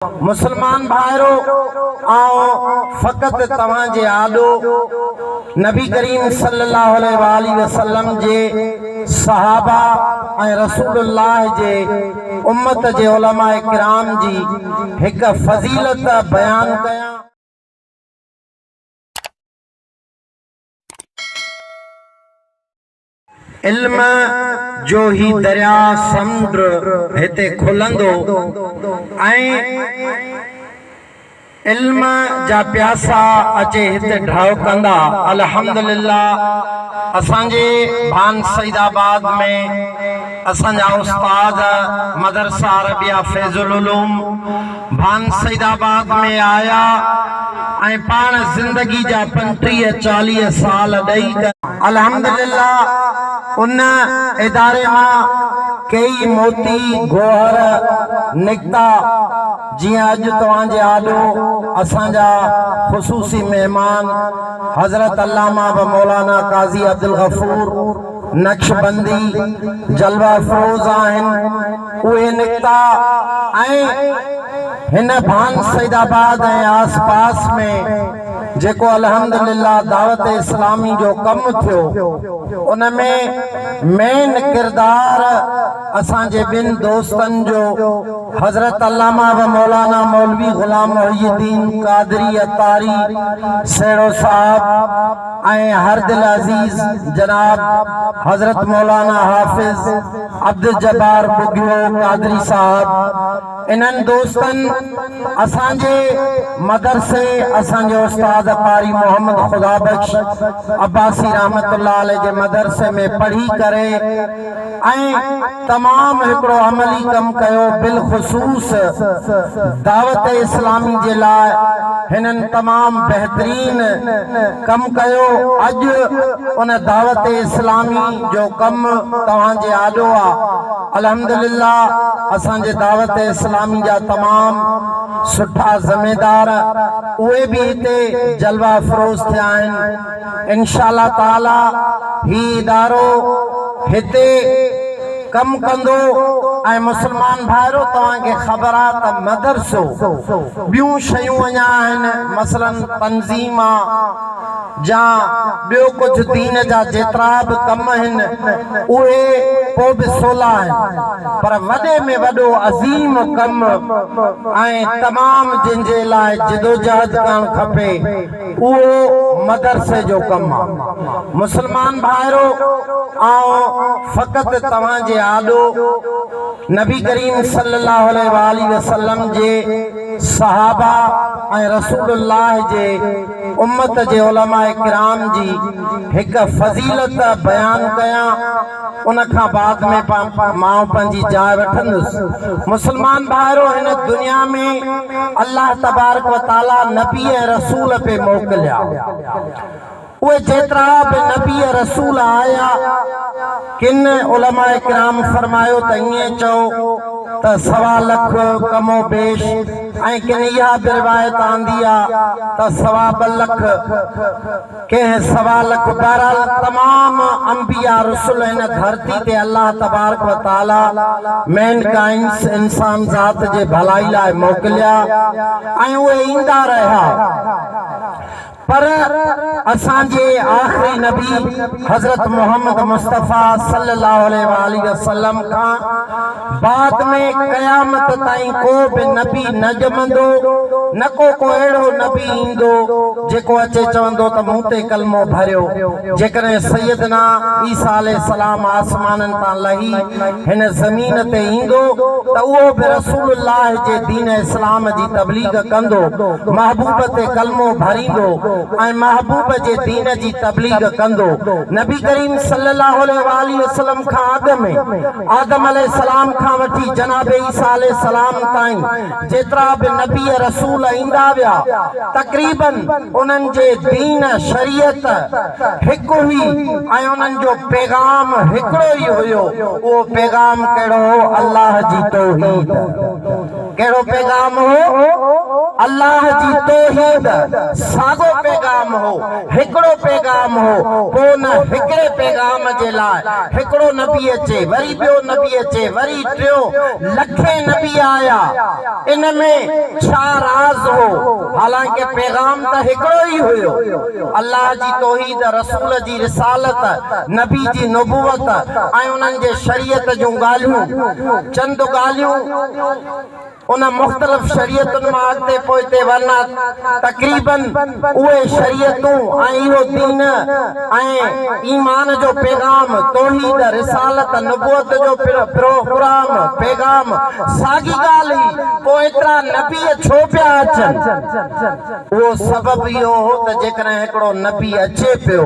मुसलमान भाइरो आओ फ़कत तव्हांजे आॾो नबी करीम सल्लल्लाहु अलैहि वसल्लम जे सहाबा ऐं रसूलुल्लाह जे उम्मत जे उलमा किराम जी एक फज़ीलत बयान कयां। इल्म जो ही दरिया समुंद्र हिते खुलंदो इल्म जा प्यासा अचे हिते ढाव कंदा। अल्हम्दुलिल्लाह असांजे भान सईदाबाद में असांजा उस्ताद मदरसा अरबिया फैजुल उलूम भान सईदाबाद में आया ऐं पाण जिंदगी जा 35-40 साल ॾेई अल्हम्दुलिल्लाह उन इदारे मां कई मोती गोहर निकता जियां अॼु तव्हांजे आॾो असांजा ख़ुसूसी मेहमान हज़रत अल्लामा व मौलाना काज़ी अब्दुल गफूर नक्शबंदी जलवा फरोज़ आहिनि उहे निकता ऐं हिन भान सईदाबाद ऐं आस पास में जेको अल्हम्दुलिल्लाह दावत इस्लामी जो कम थियो उन में मेन किरदार असांजे बिन दोस्तन जो हजरत अल्लामा व मौलाना मौलवी गुलाम मोहिउद्दीन कादरी अतारी सेड़ो साहब ऐं हरदिल अजीज जनाब हजरत मौलाना हाफिज अब्दुल जब्बार बुगियो कादरी साहब इन्हनि दोस्तन असांजे मदरसे असांजे उस्ताद कारी मोहम्मद खुदा बख्श अब्बासी रहमतुल्लाह अलैह जे मदरसे में पढ़ी करे ऐं तमाम हिकड़ो अमली कम कयो बिलखुसूस दावत इस्लामी जे लाइ हिनन तमाम बेहतरीन कम कयो। अॼु उन दावत इस्लामी जो कम तव्हांजे आॾो आहे। अल्हम्दुलिल्लाह असांजे दावत इस्लामी जा तमाम सुठा ज़िम्मेदार उहे भी हिते जलवा फरोज़ थिया आहिनि। इंशाअल्लाह ताला ही इदारो हिते कम कंदो ऐं मुसलमान भाइरो तव्हांखे ख़बर आहे त मदरसो ॿियूं शयूं अञा आहिनि मसलन तंज़ीम जा ॿियो कुझु दीन जा जेतिरा बि कम आहिनि उहे पोइ बि सोला आहिनि पर वॾे में वॾो अज़ीम कम ऐं तमाम जिनजे लाइ जिदोजहद करणु खपे उहो मदरसे जो कम आहे। मुसलमान भाइरो आओ फ़कत तव्हांजे आॾो नबी करीम सल्लल्लाहु अलैहि वसल्लम जे सहाबा ऐं रसूलुल्लाह जे उम्मत जे उलमा किराम जी एक फज़ीलत बयान कयां उन खां बाद में मां पंहिंजी जाइ वठंदुसि। मुसलमान भाइरो हिन दुनिया में अल्लाह तबारक व तआला नबी ऐं रसूल पे मोकिलिया उहे जेतिरा बि नबी रसूल आया किन उलमा किराम फरमायो त ईअं चओ त 1.25 लख कमो बेश ऐं किन इहा बि रिवायत आंदी आहे त 2.25 लख कंहिं 1.25 लख बहरहाल तमाम अंबिया रसूल हिन धरती ते अल्लाह तबारक व तआला मैनकाइंड इंसान ज़ात जे भलाई लाइ मोकिलिया ऐं उहे ईंदा रहिया पर असांजे आखिरी नबी हजरत मोहम्मद मुस्तफ़ा सल्लल्लाहु अलैहि वसल्लम खां बाद में क़यामत ताईं को भी नबी न जमंदो न को अहिड़ो नबी ईंदो जेको अचे चवंदो त मूं ते कलमो भरियो। जेकॾहिं सैयदना ईसा अलैहिस्सलाम आसमाननि तां लही हिन ज़मीन ते ईंदो त उहो बि रसूलुल्लाह जे दीन इस्लाम जी तबलीग कंदो महबूब ते कलमो भरींदो ऐं महबूब जे दीन जी तबलीग कंदो। नबी करीम सल्लल्लाहु अलैहि वसल्लम खां अॻु में आदम अलैहिस्सलाम खां वठी जनाब ईसा अलैहिस्सलाम ताईं जेतिरा बि नबी रसूल ईंदा विया तक़रीबन उन्हनि जे दीन शरीयत हिकु हुई ऐं उन्हनि जो पैगाम हिकिड़ो ई हुयो। उहो पैगाम कहिड़ो हो? अल्लाह जी तौहीद। कहिड़ो पैगाम हो? अल्लाह जी तौहीद। सागो पैगाम हो, हिकिड़ो पैगाम हो, पोइ न हिकिड़े पैगाम जे लाइ हिकिड़ो नबी अचे, वरी ॿियो नबी अचे, वरी टियों, लखे नबी आया। इन में छा राज हो? हालांकि पैगाम त हिकिड़ो ई हुयो, अल्लाह जी तौहीद, रसूल जी रिसालत, नबी जी नबूवत ऐं उन्हनि जे शरीयत जूं ॻाल्हियूं। चंद ॻाल्हियूं उन मुख़्तलिफ़ शरीयतुनि मां अॻिते पोइते वञा, तक़रीबन उहे शरीयतूं ऐं इहो दीन ऐं ईमान जो पैगाम, तौहीद, रिसालत, नबूवत जो प्रोग्राम पैगाम साॻी ॻाल्हि ई, पोइ एतिरा नबी छो पिया अचनि? उहो सबबु इहो हो त जेकॾहिं हिकिड़ो नबी अचे पियो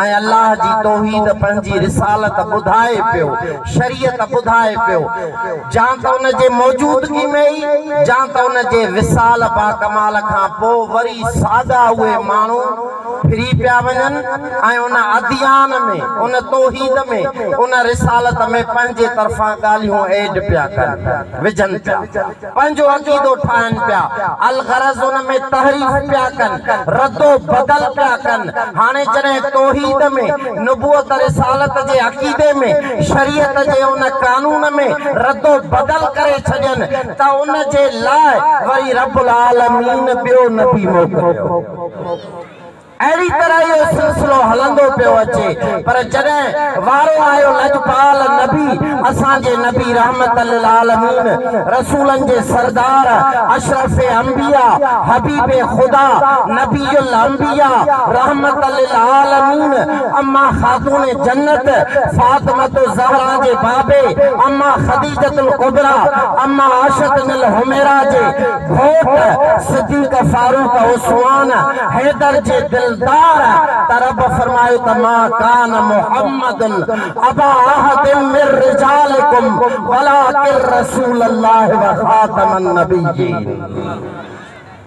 ऐं अल्लाह जी तौहीद, पंहिंजी रिसालत ॿुधाए पियो, शरीयत ॿुधाए पियो, जा त उन जे मौजूदगी में जा त उन जे विसाल बा कमाल खां पोइ वरी सादा उहे माण्हू फिरी पिया वञनि ऐं उन अदियान में, उन तौहीद में, उन रिसालत में पंहिंजे तरफ़ां ॻाल्हियूं ऐड पिया कनि, विझनि पिया, पंहिंजो अक़ीदो ठाहिनि पिया, अलगरज़ उन में तहरीफ पिया कनि, रद्दो बदल पिया कनि। हाणे जॾहिं तौहीद में, नबूवत, रिसालत जे अक़ीदे में, शरीयत जे उन कानून में रद्दो बदल करे छॾनि त उन जे लाइ वरी रब्बुल आलमीन ॿियो नबी मोकिलियो। अहिड़ी तरह इहो सिलसिलो हलंदो पियो अचे, पर जॾहिं वारो आयो लजपाल नबी, असांजे नबी रहमत लिल आलमीन, रसूलनि जे सरदार, अशरफ अंबिया, हबीब खुदा, नबीउल अंबिया, रहमत लिल आलमीन, अम्मा खातून जन्नत, फातिमत ज़हरा जे बाबे, अम्मा खदीजतुल कुबरा, अम्मा आशतुल हुमैरा जे घोट, सिद्दीक़ फारूक उस्मान हैदर जे दिलदार, तरब फरमायो त मा कान मुहम्मदुन अबा अहदिन मिन रिजालिकुम वलाकिन रसूलुल्लाह व खातमन नबिय्यीन।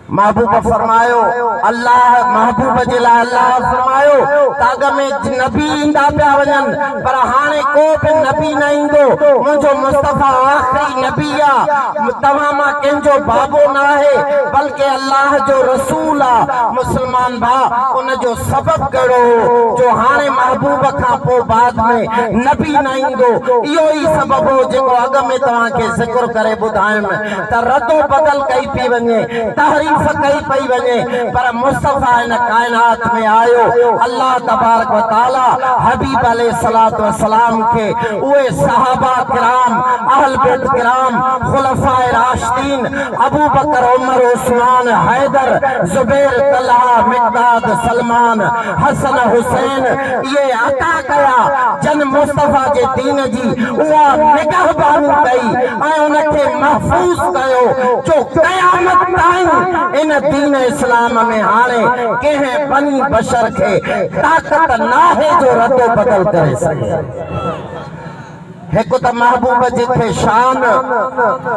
महबूब फरमायो, अल्लाह महबूब जे लाइ अल्लाह फरमायो ताग में नबी ईंदा पिया वञनि, पर हाणे को बि नबी न ईंदो, मुंहिंजो मुस्तफ़ा आख़िरी नबी आहे, तव्हां मां कंहिंजो बाबो न आहे, बल्कि अल्लाह जो रसूल आहे। मुस्लमान भाउ, उन जो सबबु कहिड़ो हो जो हाणे महबूब खां पोइ बाद में नबी न ईंदो? इहो ई सबबु हो जेको अॻ में तव्हांखे ज़िक्र करे ॿुधायुमि त रद्दो बदल कई पई वञे, तहरीफ कई पई वञे, पर मुस्तफ़ा इन कायनात में आयो। अल्लाह तबारक व तआला हबीब अलैहिस्सलातु वस्सलाम के उहे सहाबा किराम, अहल बैत किराम, खुलफाए राशिदीन, अबू बकर, उमर, उस्मान, हैदर, जुबैर, तलहा, मिक़दाद, सलमान, हसन, हुसैन, ये अता कया जन मुस्तफ़ा जे दीन जी उहा निगहबानी कई ऐं उनखे महफूज़ कयो जो क़यामत ताईं इन दीन इस्लाम में हाणे कंहिं बनी बशर खे ताक़त नाहे जो रद्दो बदल करे सघे। हिकु त महबूब जिथे शान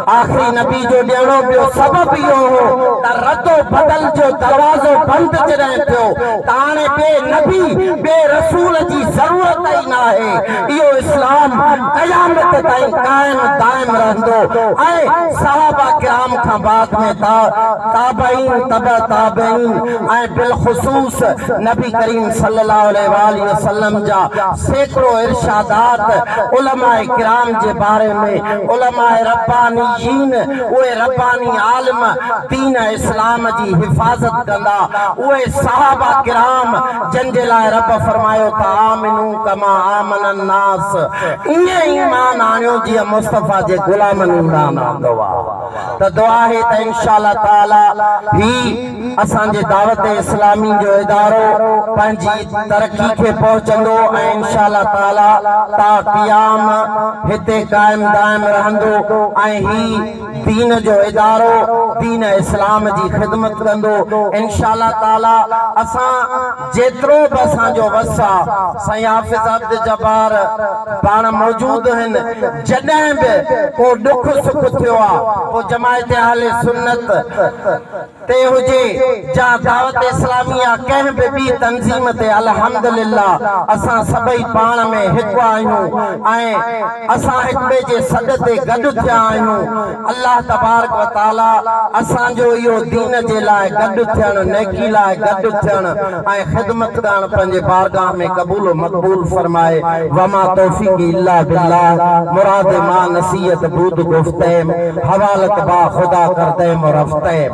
आख़िरी नबी जो ॾियणो, ॿियो सबबु इहो हो त रद्दो बदल जो दरवाज़ो बंदि जॾहिं थियो त हाणे ॿिए नबी, ॿिए रसूल जी ज़रूरत ई न आहे। इहो इस्लाम क़यामत ताईं क़ाइम दाइम रहंदो ऐं सहाबा किराम खां बाद में ताबईन, तबा ताबईन ऐं बिलख़ुसूस नबी करीम सल्लल्लाहु अलैहि वसल्लम जा सैकड़ो इरशादात उलमा किराम जे बारे में, उलमाए रब्बानीयीन, उहे रब्बानी आलिम दीन इस्लाम जी हिफ़ाज़त कंदा, उहे सहाबा किराम जिन जे लाइ रब फरमायो त आमिनू कमा आमनन नास, ईअं ईमान आणियो जीअं मुस्तफ़ा जे गुलामनि ईमान आंदो आहे। त दुआ आहे त इंशाअल्लाह ताला ही असांजे दावत इस्लामी जो इदारो पंहिंजी तरक़ी खे पहुचंदो ऐं इंशाअल्लाह ताला ता क़याम हिते कायम दायम रहंदो ऐं ही दीन जो इदारो, दीन इस्लाम जी ख़िदमत कंदो इंशाअल्लाह ताला। असां जेतिरो बि असांजो वसा साईं हाफ़िज़ अब्दुल जब्बार पाण मौजूद आहिनि, जॾहिं बि को दुख सुख थियो आहे, पोइ जमायत अहले सुन्नत ते हुजे जा दावत इस्लामी या कंहिं बि तंज़ीम ते अल्हम्दुलिल्लाह असां सभई पाण में हिकु आहियूं ऐं असां हिक ॿिए जे सॾ ते गॾु थिया आहियूं। अल्लाह तबारक व तआला असांजो इहो दीन जे लाइ गॾु थियण, नेकी लाइ गॾु थियण ऐं ख़िदमत करण पंहिंजे बारगाह में क़बूल मक़बूल फरमाए। वमा तौफीक़ी इल्ला बिल्लाह। मुराद मां नसीहत बूद गुफ्तेम, हवालत बा खुदा करते मुरफ्तेम।